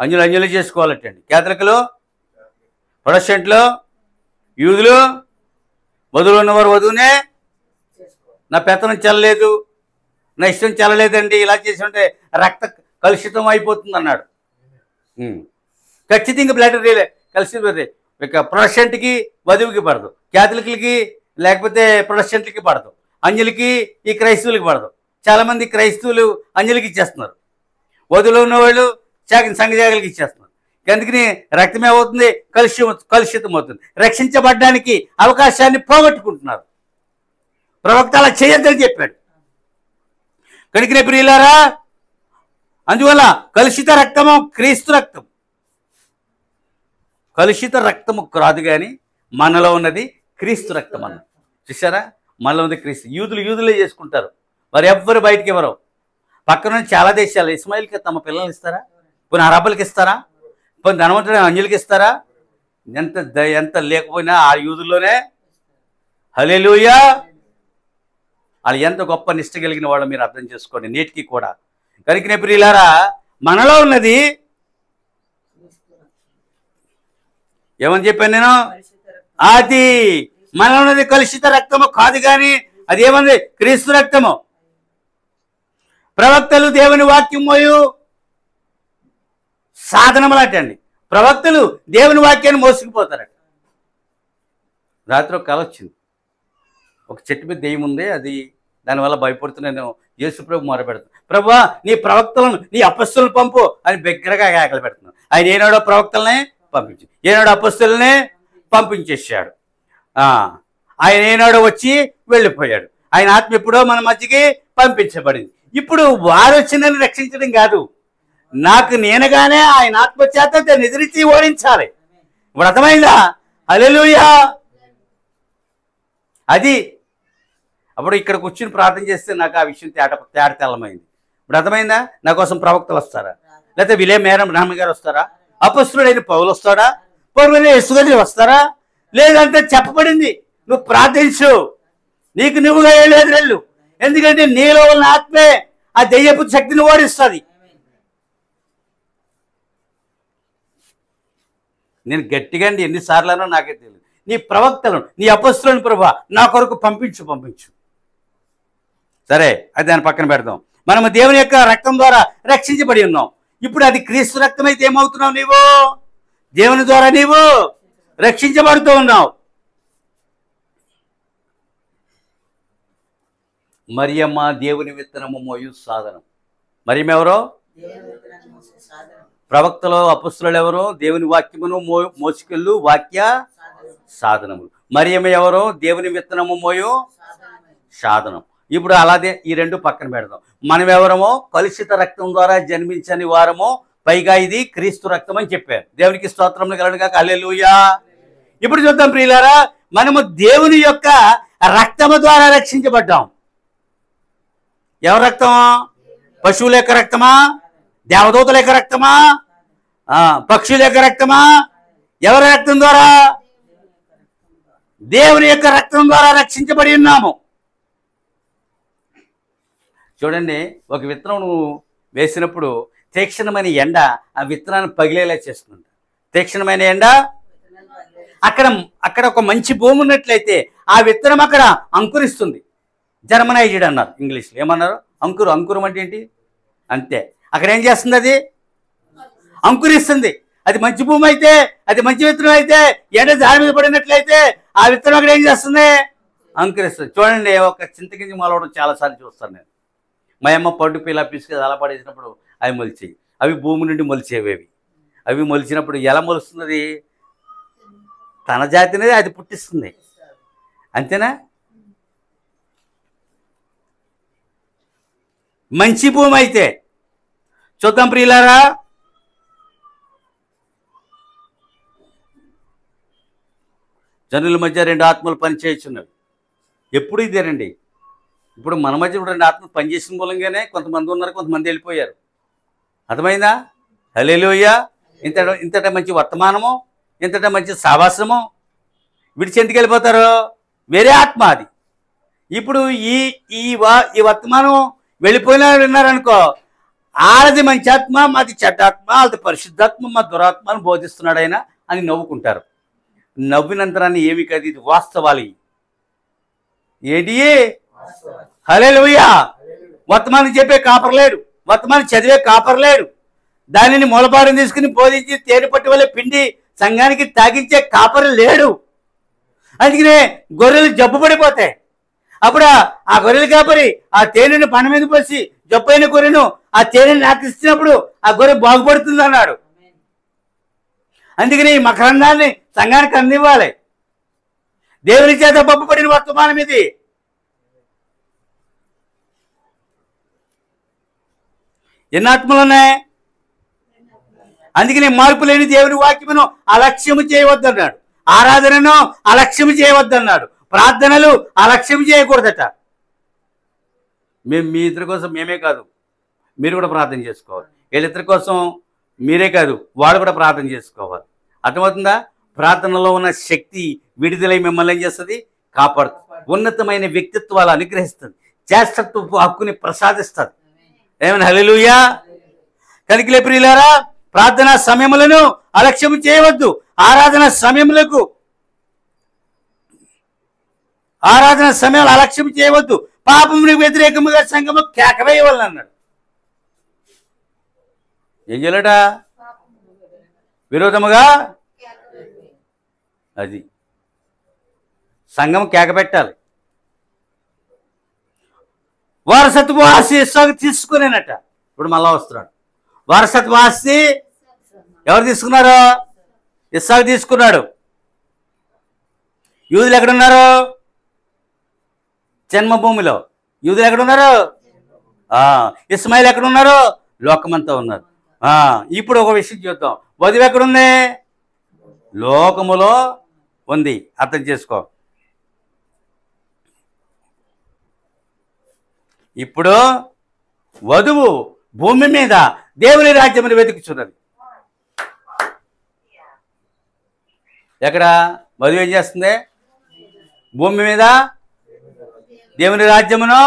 అంజులు చేసుకోవాలటండి. కేథలికులు, ప్రొటెస్టెంట్లు, యూదులు వధువులు ఉన్నవారు వధువునే నా పెత్తనం చెల్లలేదు, నా ఇష్టం చెల్లలేదండి, ఇలా చేసి ఉంటే రక్త కలుషితం అయిపోతుంది అన్నాడు. ఖచ్చితంగా బ్లడ్ కలిసి ఇక ప్రొటెస్టెంట్కి వధువుకి పడదు, క్యాథలిక్లకి లేకపోతే ప్రొటెస్టెంట్లకి పడదు, అంజలికి ఈ క్రైస్తవులకి పడదు. చాలామంది క్రైస్తవులు అంజలికి ఇచ్చేస్తున్నారు, వధువులో ఉన్నవాళ్ళు సంఘజాగలకి ఇచ్చేస్తున్నారు. అందుకని రక్తం ఏమవుతుంది? కలుషితం అవుతుంది. రక్షించబడ్డానికి అవకాశాన్ని పోగొట్టుకుంటున్నారు. ప్రవక్త అలా చేయొద్దని చెప్పాడు. కనుకనే ప్రియులారా, అందువల్ల కలుషిత రక్తము క్రీస్తు రక్తం. కలుషిత రక్తము కాదు కానీ మనలో ఉన్నది క్రీస్తు రక్తం అన్న. చూసారా, మనలో ఉన్నది క్రీస్తు. యూదులే చేసుకుంటారు, మరి ఎవ్వరు బయటికి ఇవ్వరు. పక్కన చాలా దేశాలు ఇస్మాయిల్కి తమ పిల్లల్ని ఇస్తారా? కొన్ని అరబ్బులకి ఇస్తారా? కొన్ని ధనవంతుడు అంజలికి ఇస్తారా? ఎంత లేకపోయినా ఆ యూదుల్లోనే. హల్లెలూయా. వాళ్ళు ఎంత గొప్ప నిష్ట కలిగిన వాళ్ళు మీరు అర్థం చేసుకోండి నేటికి కూడా. కనుకనే ప్రియులారా, మనలో ఉన్నది ఏమని చెప్పాను నేను? అది మనలో ఉన్నది కలుషిత రక్తము కాదు కానీ అది ఏమన్నది? క్రీస్తు రక్తము. ప్రవక్తలు దేవుని వాక్యం మోయు సాధనములటండి. ప్రవక్తలు దేవుని వాక్యాన్ని మోసుకుపోతారట. రాత్రి ఒక కల వచ్చింది. ఒక చెట్టు మీద దెయ్యం ఉంది, అది దానివల్ల భయపడుతూ నేను యేసుప్రభు మొరపెడతాను, ప్రభువా నీ ప్రవక్తలను నీ అపస్తులను పంపు అని బిగ్గరగా కేకలు పెడుతున్నాను. ఆయన ఏనాడో ప్రవక్తలనే పంపించి ఏనాడో అపస్తులనే పంపించేశాడు. ఆయన ఏనాడో వచ్చి వెళ్ళిపోయాడు. ఆయన ఆత్మ ఎప్పుడో మన మధ్యకి పంపించబడింది. ఇప్పుడు వారు వచ్చిందని రక్షించడం కాదు, నాకు నేనుగానే ఆయన ఆత్మ చేత దాన్ని ఎదిరించి ఓడించాలి. ఇప్పుడు అర్థమైందా? హల్లెలూయా. అది అప్పుడు ఇక్కడ కూర్చుని ప్రార్థన చేస్తే నాకు ఆ విషయం తేట తెల్లమైంది. ఇప్పుడు అర్థమైందా? నా కోసం ప్రవక్తలు వస్తారా, లేకపోతే విలే మేరం రామగారు వస్తారా, అపొస్తలుడైన పౌలు వస్తాడా, పౌరులైన యేసుగారు వస్తారా? లేదంటే చెప్పబడింది నువ్వు ప్రార్థించు, నీకు నువ్వుగా లేదు వెళ్ళు, ఎందుకంటే నీలో ఉన్న ఆత్మే ఆ దెయ్యపు శక్తిని ఓడిస్తుంది. నేను గట్టిగా అండి ఎన్నిసార్లనో నాకే తెలియదు. నీ ప్రవక్తలను నీ అపొస్తలులను ప్రభువా నా కొరకు పంపించు. సరే, అది దాని పక్కన పెడదాం. మనము దేవుని యొక్క రక్తం ద్వారా రక్షించబడి ఉన్నాం. ఇప్పుడు అది క్రీస్తు రక్తం అయితే ఏమవుతున్నావు? నీవు దేవుని ద్వారా నీవు రక్షించబడుతూ ఉన్నావు. మరియమ్మ దేవుని విత్తనము మోయు సాధనం. మరియమ్మ ఎవరో? ప్రవక్తలు అపొస్తలులు ఎవరో? దేవుని వాక్యమును మోసుకెళ్ళు వాక్య సాధనములు. మరియమ్మ ఎవరో? దేవుని విత్తనము మోయు సాధనం. ఇప్పుడు అలాగే ఈ రెండు పక్కన పెడదాం. మనం ఎవరమో? కలుషిత రక్తం ద్వారా జన్మించని వారమో, పైగా ఇది క్రీస్తు రక్తం అని చెప్పారు. దేవునికి స్తోత్రములు కలుగును గాక. హల్లెలూయా. ఇప్పుడు చూద్దాం ప్రియులారా, మనము దేవుని యొక్క రక్తము ద్వారా రక్షించబడ్డాం. ఎవరి రక్తమా? పశువుల యొక్క రక్తమా? దేవదూతల యొక్క రక్తమా? పక్షుల యొక్క రక్తమా? ఎవరి రక్తం ద్వారా? దేవుని యొక్క రక్తం ద్వారా రక్షించబడి ఉన్నాము. చూడండి, ఒక విత్తనం నువ్వు వేసినప్పుడు తీక్షణమైన ఎండ ఆ విత్తనాన్ని పగిలేలా చేస్తుంది. తీక్షణమైన ఎండ అక్కడ ఒక మంచి భూమి ఉన్నట్లయితే ఆ విత్తనం అక్కడ అంకురిస్తుంది. జర్మనైజ్డ్ అన్నారు ఇంగ్లీష్లో. ఏమన్నారు? అంకురం అంటే ఏంటి? అంతే. అక్కడ ఏం చేస్తుంది? అది అంకురిస్తుంది. అది మంచి భూమి అయితే, అది మంచి విత్తనం అయితే, ఎండ దాని మీద పడినట్లయితే ఆ విత్తనం అక్కడ ఏం చేస్తుంది? అంకురిస్తుంది. చూడండి, ఒక చింతగింజ మొలవడం చాలాసార్లు చూస్తాను నేను. మా అమ్మ పండు పిల్ల పిసుకు అలా పడేసినప్పుడు అవి మొలిచాయి. అవి భూమి నుండి మొలిచేవి. అవి మొలిచినప్పుడు ఎలా మొలుస్తున్నది? తన జాతినే అది పుట్టిస్తుంది. అంతేనా? మంచి భూమి అయితే చూద్దాం ప్రియులారా. జనుల మధ్య రెండు ఆత్మలు పనిచేయుచున్నవి. ఎప్పుడు ఇదేనండి. ఇప్పుడు మన మధ్య రెండు ఆత్మలు పనిచేసిన మూలంగానే కొంతమంది ఉన్నారు, కొంతమంది వెళ్ళిపోయారు. అర్థమైందా? హల్లెలూయా. ఇంతట మంచి వర్తమానము, ఇంతట మంచి సావాసము విడిచి ఎందుకు వెళ్ళిపోతారు? వేరే ఆత్మ అది. ఇప్పుడు ఈ వర్తమానం వెళ్ళిపోయినా విన్నారనుకో, ఆడది మంచి ఆత్మ, మాది చెడ్డ ఆత్మ, వాళ్ళది పరిశుద్ధాత్మ, మా దురాత్మ అని బోధిస్తున్నాడు ఆయన అని నవ్వుకుంటారు. నవ్వినంతరాన్ని ఏమి కాదు, ఇది వాస్తవాలు. ఏంటి? హల్లెలూయా. వర్తమానం చెప్పే కాపరలేడు, వర్తమానం చదివే కాపరలేడు. దానిని మూలపారం తీసుకుని బోధించి తేనె పట్టు వల్ల పిండి సంఘానికి తాగించే కాపరు లేడు. అందుకనే గొర్రెలు జబ్బు పడిపోతాయి. అప్పుడు ఆ గొర్రెల కాపరి ఆ తేనెను పన మీద పోసి జబ్బైన గొర్రెను ఆ తేనెని నాకిస్తున్నప్పుడు ఆ గొర్రె బాగుపడుతుంది అన్నాడు. అందుకని ఈ మకరందాన్ని సంఘానికి అందివ్వాలి. దేవుని చేత బొబ్బపడిన వర్తమానం ఇది. ఎన్ని ఆత్మలు ఉన్నాయి? అందుకని మార్పు లేని దేవుని వాక్యమును అలక్ష్యము చేయవద్దన్నాడు. ఆరాధనను అలక్ష్యము చేయవద్దన్నాడు. ప్రార్థనలు అలక్ష్యం చేయకూడదట. మీ ఇద్దరి కోసం మేమే కాదు, మీరు కూడా ప్రార్థన చేసుకోవాలి. వీళ్ళిద్దరి కోసం మీరే కాదు, వాడు కూడా ప్రార్థన చేసుకోవాలి. అర్థమవుతుందా? ప్రార్థనలో ఉన్న శక్తి విడుదలై మిమ్మల్ని ఏం చేస్తుంది? కాపాడుతుంది. ఉన్నతమైన వ్యక్తిత్వాలు అనుగ్రహిస్తుంది. జ్యేష్ఠత్వపు హక్కుని ప్రసాదిస్తుంది. ఏమైనా? హల్లెలూయా. కనికిలే ప్రియులారా, ప్రార్థనా సమయములను అలక్ష్యం చేయవద్దు. ఆరాధన సమయంలో అలక్ష్యం చేయవద్దు. పాపమునికి వ్యతిరేకముగా సంఘము కేకవేయవలనన్నాడు. ఏం చేయలేట? విరోధముగా అది సంఘం కేక పెట్టాలి. వారసత్వ ఆస్తి ఇస్సాకు తీసుకునేనట. ఇప్పుడు మళ్ళా వస్తున్నాడు. వారసత్వ ఆస్తి ఎవరు తీసుకున్నారు? ఇస్సాకు తీసుకున్నాడు. యూదులు ఎక్కడున్నారు? జన్మభూమిలో. యూదులు ఎక్కడున్నారు? ఇస్మాయిల్ ఎక్కడున్నారు? లోకమంతా ఉన్నారు. ఇప్పుడు ఒక విషయం చూద్దాం. వధువు ఎక్కడుంది? లోకములో ఉంది. అర్థం చేసుకో. ఇప్పుడు వధువు భూమి మీద దేవుని రాజ్యమును వెతుకుచున్నది. ఎక్కడ వధువు ఏం చేస్తుంది? భూమి మీద దేవుని రాజ్యమును.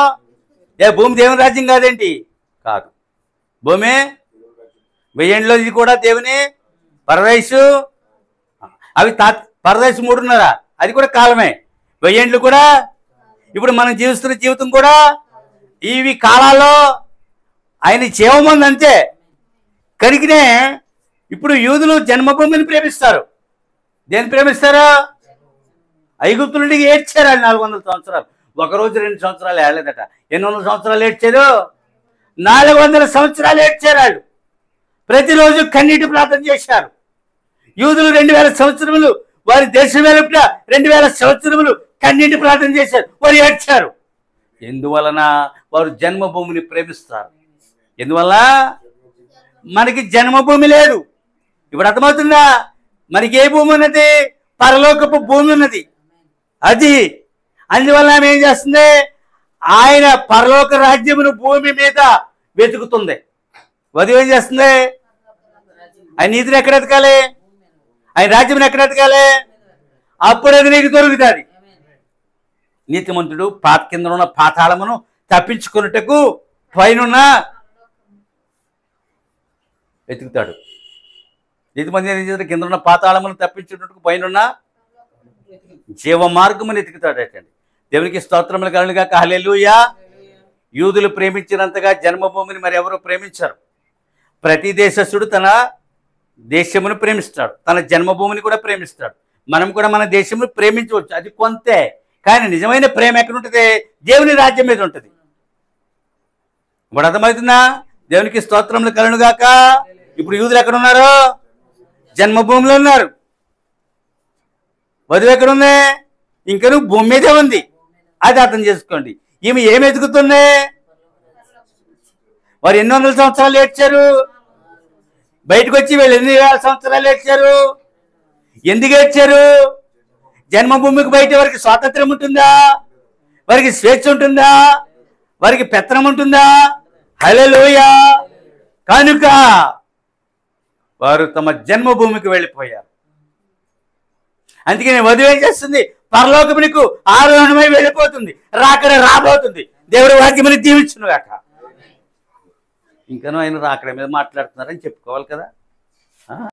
భూమి దేవుని రాజ్యం కాదేంటి? కాదు. భూమి 1000 ఇది కూడా దేవుని పరదేశు. అవి పరదేశం 3.5 అది కూడా కాలమే. 1000 కూడా. ఇప్పుడు మనం జీవిస్తున్న జీవితం కూడా ఇవి కాలాల్లో ఆయన జీవముంది అంతే. కనుకనే ఇప్పుడు యూదులు జన్మభూమిని ప్రేమిస్తారు. దేన్ని ప్రేమిస్తారా? ఐగుప్తు నుండి ఏడ్చారు 400 సంవత్సరాలు. ఒకరోజు 2 సంవత్సరాలు ఏడలేదట. ఎన్ని వందల సంవత్సరాలు ఏడ్చారు? 400 సంవత్సరాలు ఏడ్చారు వాళ్ళు. ప్రతిరోజు కన్నీటి ప్రార్థన చేశారు. యూదులు 2000 సంవత్సరములు వారి దేశం వెలుపట 2000 సంవత్సరములు కన్నీటి ప్రార్థన చేశారు. వారు ఏడ్చారు. ఎందువలన? వారు జన్మభూమిని ప్రేమిస్తారు. ఎందువల్ల? మనకి జన్మభూమి లేదు. ఇప్పుడు అర్థమవుతుందా? మనకి ఏ భూమి ఉన్నది? పరలోకపు భూమి ఉన్నది. అది అందువల్ల ఆమె ఏం చేస్తుంది? ఆయన పరలోక రాజ్యమును భూమి మీద వెతుకుతుంది. వధువు ఏం చేస్తుంది? ఆయన నీతిని ఎక్కడ ఎతకాలి? ఆయన రాజ్యమును ఎక్కడ ఎతకాలి? అప్పుడు అది నీకు దొరుకుతుంది. నీతిమంతుడు కింద ఉన్న పాతాళమును తప్పించుకున్నట్టుకు పైన వెతుకుతాడు. నీతిమంతుడు కింద ఉన్న పాతాళమును తప్పించుకున్నట్టుకు పైన జీవ మార్గమును వెతుకుతాడటండి. దేవునికి స్తోత్రములు కలుగుగాక. హల్లెలూయా. యూదులు ప్రేమించినంతగా జన్మభూమిని మరి ఎవరు ప్రేమించారు. ప్రతి దేశస్థుడు తన దేశమును ప్రేమిస్తాడు, తన జన్మభూమిని కూడా ప్రేమిస్తాడు. మనం కూడా మన దేశమును ప్రేమించవచ్చు, అది కొంతే. కానీ నిజమైన ప్రేమ ఎక్కడ ఉంటుంది? దేవుని రాజ్యం మీద ఉంటుంది. ఇప్పుడు అర్థమవుతుందా? దేవునికి స్తోత్రములు కలుగుగాక. ఇప్పుడు యూదులు ఎక్కడ ఉన్నారు? జన్మభూమిలో ఉన్నారు. వధువు ఎక్కడుంది? ఇంకా నువ్వు భూమి మీదే ఉంది. అది అర్థం చేసుకోండి. ఈమె ఏమి ఎదుగుతుంది? వారు ఎన్ని వందల సంవత్సరాలు ఏడ్చారు. బయటకు వచ్చి వీళ్ళు 2000 సంవత్సరాలు ఏడ్చారు. ఎందుకు ఏడ్చారు? జన్మభూమికి బయట వారికి స్వాతంత్రం ఉంటుందా? వారికి స్వేచ్ఛ ఉంటుందా? వారికి పెత్తనం ఉంటుందా? హల్లెలూయా. కనుక వారు తమ జన్మభూమికి వెళ్ళిపోయారు. అందుకని వధువు ఏం చేస్తుంది? పరలోకమునకు ఆరోహణమై వెళ్ళిపోతుంది. రాకడ రాబోతుంది. దేవుడి వాక్యముని దీవించును గాక. ఇంకనూ ఆయన రాకడ మీద మాట్లాడుతున్నారని చెప్పుకోవాలి కదా.